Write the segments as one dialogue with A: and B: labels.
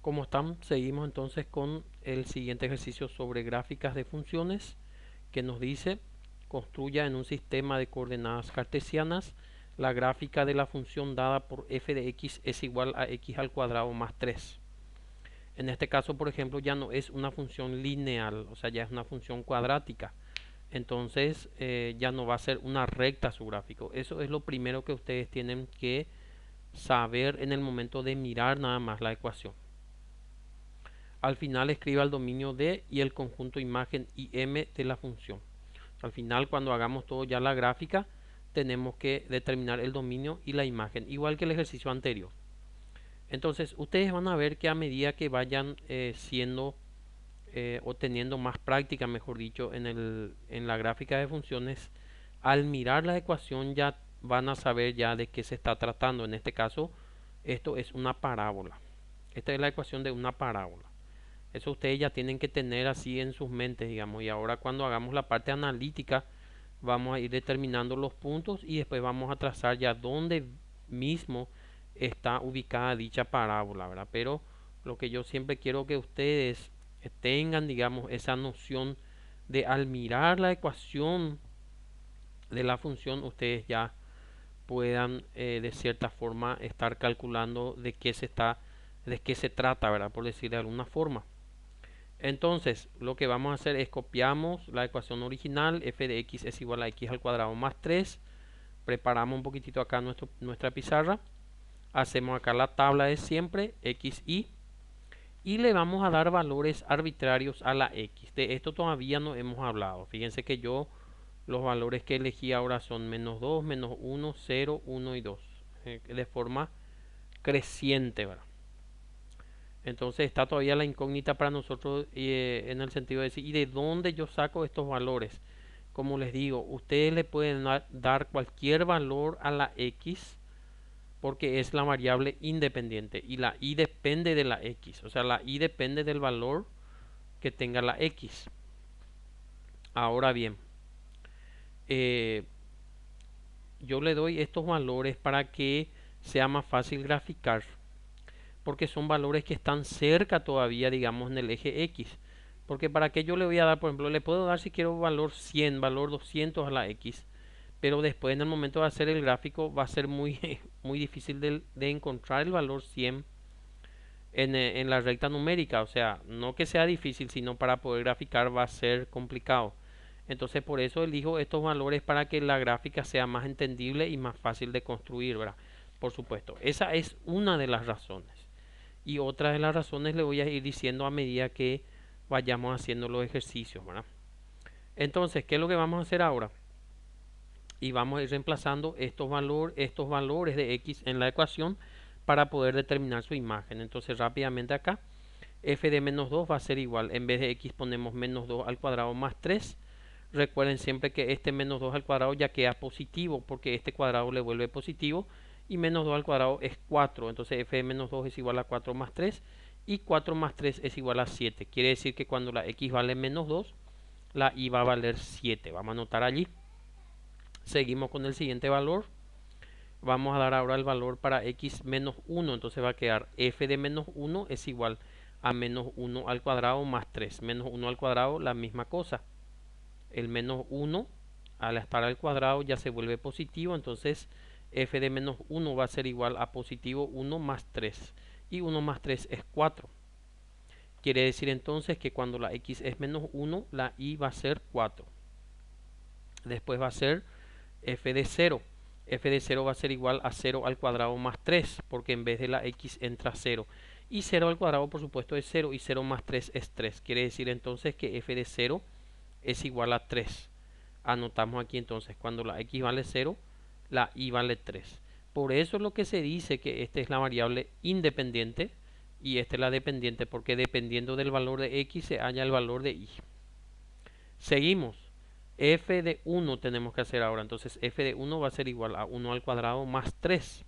A: ¿Cómo están? Seguimos entonces con el siguiente ejercicio sobre gráficas de funciones que nos dice construya en un sistema de coordenadas cartesianas la gráfica de la función dada por f de x es igual a x al cuadrado más 3. En este caso, por ejemplo, ya no es una función lineal, o sea, ya es una función cuadrática. Entonces ya no va a ser una recta su gráfico. Eso es lo primero que ustedes tienen que saber en el momento de mirar nada más la ecuación. Al final escriba el dominio D y el conjunto imagen y M de la función. Al final, cuando hagamos todo ya la gráfica, tenemos que determinar el dominio y la imagen, igual que el ejercicio anterior. Entonces, ustedes van a ver que a medida que vayan o teniendo más práctica, mejor dicho, en la gráfica de funciones, al mirar la ecuación ya van a saber ya de qué se está tratando. En este caso, esto es una parábola. Esta es la ecuación de una parábola. Eso ustedes ya tienen que tener así en sus mentes, digamos. Y ahora cuando hagamos la parte analítica, vamos a ir determinando los puntos y después vamos a trazar ya dónde mismo está ubicada dicha parábola, ¿verdad? Pero lo que yo siempre quiero que ustedes tengan, digamos, esa noción de al mirar la ecuación de la función, ustedes ya puedan de cierta forma estar calculando de qué se trata, ¿verdad? Por decir de alguna forma. Entonces, lo que vamos a hacer es copiamos la ecuación original, f de x es igual a x al cuadrado más 3. Preparamos un poquitito acá nuestra pizarra. Hacemos acá la tabla de siempre, x, y le vamos a dar valores arbitrarios a la x. De esto todavía no hemos hablado. Fíjense que yo los valores que elegí ahora son menos 2, menos 1, 0, 1 y 2. De forma creciente, ¿verdad? Entonces está todavía la incógnita para nosotros en el sentido de decir, ¿y de dónde yo saco estos valores? Como les digo, ustedes le pueden dar cualquier valor a la x porque es la variable independiente y la y depende de la x. O sea, la y depende del valor que tenga la x. Ahora bien, eh, yo le doy estos valores para que sea más fácil graficar, porque son valores que están cerca todavía, digamos, en el eje X. Porque para qué yo le voy a dar, por ejemplo, le puedo dar si quiero valor 100, valor 200 a la X, pero después en el momento de hacer el gráfico va a ser muy, muy difícil de encontrar el valor 100 en la recta numérica. O sea, no que sea difícil, sino para poder graficar va a ser complicado. Entonces por eso elijo estos valores para que la gráfica sea más entendible y más fácil de construir, ¿verdad? Por supuesto, esa es una de las razones. Y otra de las razones le voy a ir diciendo a medida que vayamos haciendo los ejercicios, ¿verdad? Entonces, ¿qué es lo que vamos a hacer ahora? Y vamos a ir reemplazando estos valores de x en la ecuación para poder determinar su imagen. Entonces, rápidamente acá, f de menos 2 va a ser igual, en vez de x ponemos menos 2 al cuadrado más 3. Recuerden siempre que este menos 2 al cuadrado ya queda positivo porque este cuadrado le vuelve positivo y menos 2 al cuadrado es 4. Entonces f de menos 2 es igual a 4 más 3 y 4 más 3 es igual a 7. Quiere decir que cuando la x vale menos 2, la y va a valer 7. Vamos a anotar allí. Seguimos con el siguiente valor. Vamos a dar ahora el valor para x menos 1. Entonces va a quedar f de menos 1 es igual a menos 1 al cuadrado más 3. Menos 1 al cuadrado, la misma cosa. El menos 1 al estar al cuadrado ya se vuelve positivo, entonces f de menos 1 va a ser igual a positivo 1 más 3 y 1 más 3 es 4. Quiere decir entonces que cuando la x es menos 1 la y va a ser 4. Después va a ser f de 0. F de 0 va a ser igual a 0 al cuadrado más 3 porque en vez de la x entra 0. Y 0 al cuadrado por supuesto es 0 y 0 más 3 es 3. Quiere decir entonces que f de 0 es igual a 3. Anotamos aquí entonces cuando la x vale 0, la y vale 3. Por eso es lo que se dice que esta es la variable independiente y esta es la dependiente, porque dependiendo del valor de x se halla el valor de y. Seguimos. F de 1 tenemos que hacer ahora. Entonces f de 1 va a ser igual a 1 al cuadrado más 3.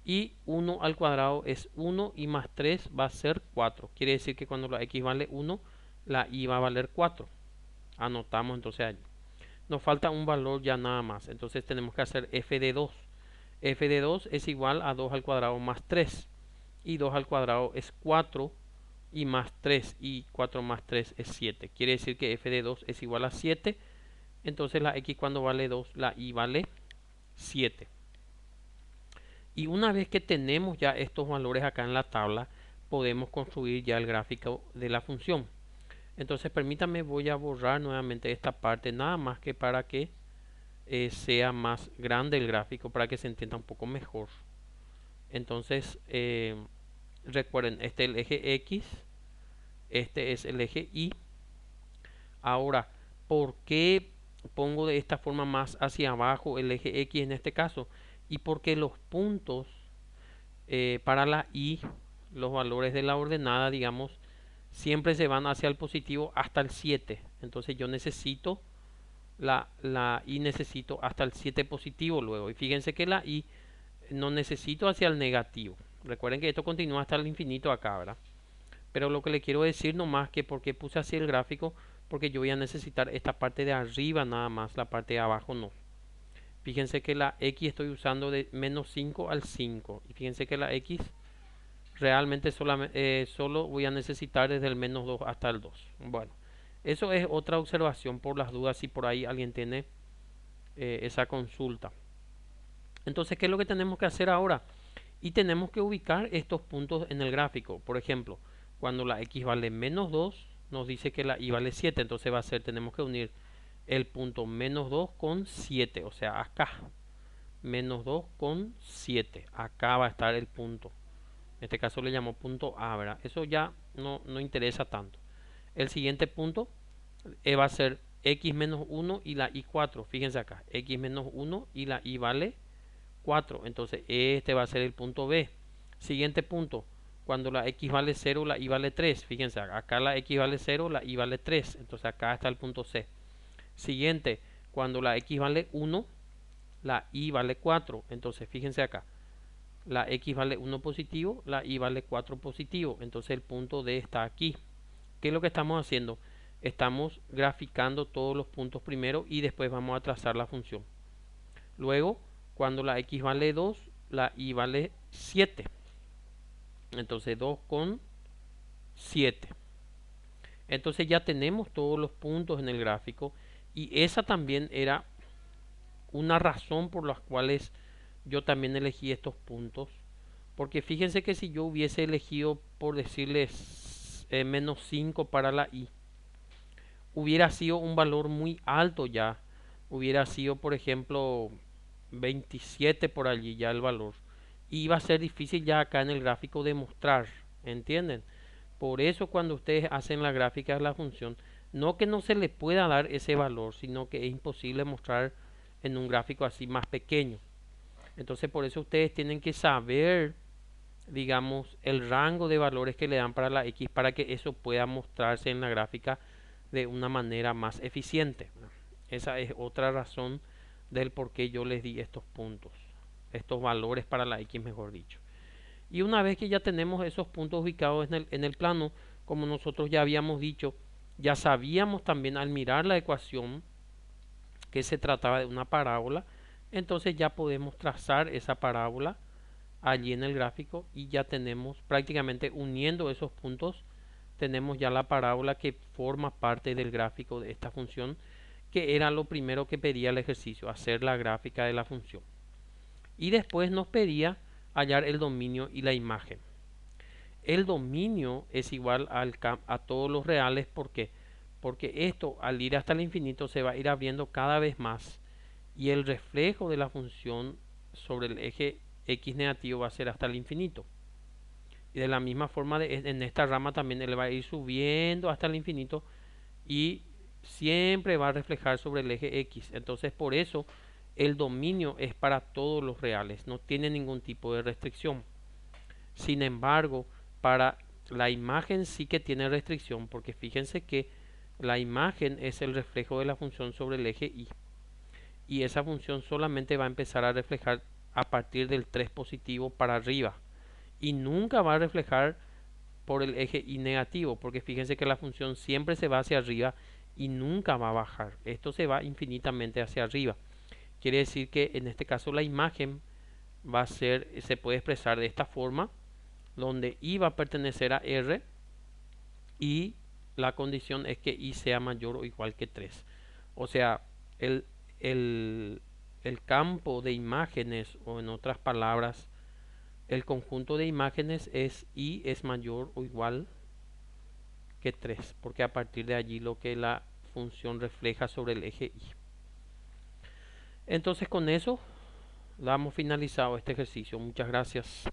A: Y 1 al cuadrado es 1 y más 3 va a ser 4. Quiere decir que cuando la x vale 1, la y va a valer 4. Anotamos entonces allí. Nos falta un valor ya nada más. Entonces tenemos que hacer f de 2. F de 2 es igual a 2 al cuadrado más 3. y 2 al cuadrado es 4 y más 3 y 4 más 3 es 7. Quiere decir que f de 2 es igual a 7. Entonces la x cuando vale 2, la y vale 7. Y una vez que tenemos ya estos valores acá en la tabla, podemos construir ya el gráfico de la función. Entonces permítame, voy a borrar nuevamente esta parte, nada más que para que sea más grande el gráfico, para que se entienda un poco mejor. Entonces recuerden, este es el eje X, este es el eje Y. Ahora, ¿por qué pongo de esta forma más hacia abajo el eje X en este caso? Y porque los puntos para la Y, los valores de la ordenada, digamos, siempre se van hacia el positivo hasta el 7. Entonces yo necesito la Y, necesito hasta el 7 positivo luego. Y fíjense que la Y no necesito hacia el negativo. Recuerden que esto continúa hasta el infinito acá, ¿verdad? Pero lo que le quiero decir nomás que porque puse así el gráfico, porque yo voy a necesitar esta parte de arriba nada más, la parte de abajo no. Fíjense que la X estoy usando de menos 5 al 5. Y fíjense que la X realmente solo voy a necesitar desde el menos 2 hasta el 2. Bueno, eso es otra observación por las dudas si por ahí alguien tiene esa consulta. Entonces, ¿qué es lo que tenemos que hacer ahora? Y tenemos que ubicar estos puntos en el gráfico. Por ejemplo, cuando la X vale menos 2, nos dice que la Y vale 7. Entonces va a ser, tenemos que unir el punto menos 2 con 7. O sea, acá. Menos 2 con 7. Acá va a estar el punto. En este caso le llamo punto A, ¿verdad? Eso ya no interesa tanto. El siguiente punto va a ser X menos 1 y la Y 4. Fíjense acá. X menos 1 y la Y vale 4. Entonces este va a ser el punto B. Siguiente punto. Cuando la X vale 0, la Y vale 3. Fíjense, acá la X vale 0, la Y vale 3. Entonces acá está el punto C. Siguiente. Cuando la X vale 1, la Y vale 4. Entonces fíjense acá. La X vale 1 positivo, la Y vale 4 positivo. Entonces el punto D está aquí. ¿Qué es lo que estamos haciendo? Estamos graficando todos los puntos primero y después vamos a trazar la función. Luego, cuando la X vale 2, la Y vale 7. Entonces 2 con 7. Entonces ya tenemos todos los puntos en el gráfico. Y esa también era una razón por las cuales yo también elegí estos puntos. Porque fíjense que si yo hubiese elegido, por decirles, menos 5 para la Y, hubiera sido un valor muy alto ya. Hubiera sido, por ejemplo, 27 por allí ya el valor. Y iba a ser difícil ya acá en el gráfico demostrar. ¿Entienden? Por eso cuando ustedes hacen la gráfica de la función, no que no se le pueda dar ese valor, sino que es imposible mostrar en un gráfico así más pequeño. Entonces por eso ustedes tienen que saber, digamos, el rango de valores que le dan para la X para que eso pueda mostrarse en la gráfica de una manera más eficiente. Esa es otra razón del por qué yo les di estos puntos, estos valores para la X, mejor dicho. Y una vez que ya tenemos esos puntos ubicados en el plano, como nosotros ya habíamos dicho, ya sabíamos también al mirar la ecuación que se trataba de una parábola, entonces ya podemos trazar esa parábola allí en el gráfico y ya tenemos prácticamente uniendo esos puntos, tenemos ya la parábola que forma parte del gráfico de esta función, que era lo primero que pedía el ejercicio, hacer la gráfica de la función. Y después nos pedía hallar el dominio y la imagen. El dominio es igual a todos los reales. ¿Por qué? Porque esto al ir hasta el infinito se va a ir abriendo cada vez más y el reflejo de la función sobre el eje X negativo va a ser hasta el infinito. Y de la misma forma en esta rama también él va a ir subiendo hasta el infinito y siempre va a reflejar sobre el eje X. Entonces por eso el dominio es para todos los reales, no tiene ningún tipo de restricción. Sin embargo, para la imagen sí que tiene restricción, porque fíjense que la imagen es el reflejo de la función sobre el eje Y. Y esa función solamente va a empezar a reflejar a partir del 3 positivo para arriba. Y nunca va a reflejar por el eje Y negativo, porque fíjense que la función siempre se va hacia arriba y nunca va a bajar. Esto se va infinitamente hacia arriba. Quiere decir que en este caso la imagen va a ser, se puede expresar de esta forma, donde I va a pertenecer a R y la condición es que I sea mayor o igual que 3. O sea, el, el, el campo de imágenes, o en otras palabras, el conjunto de imágenes es I es mayor o igual que 3, porque a partir de allí lo que la función refleja sobre el eje Y. Entonces con eso damos finalizado este ejercicio. Muchas gracias.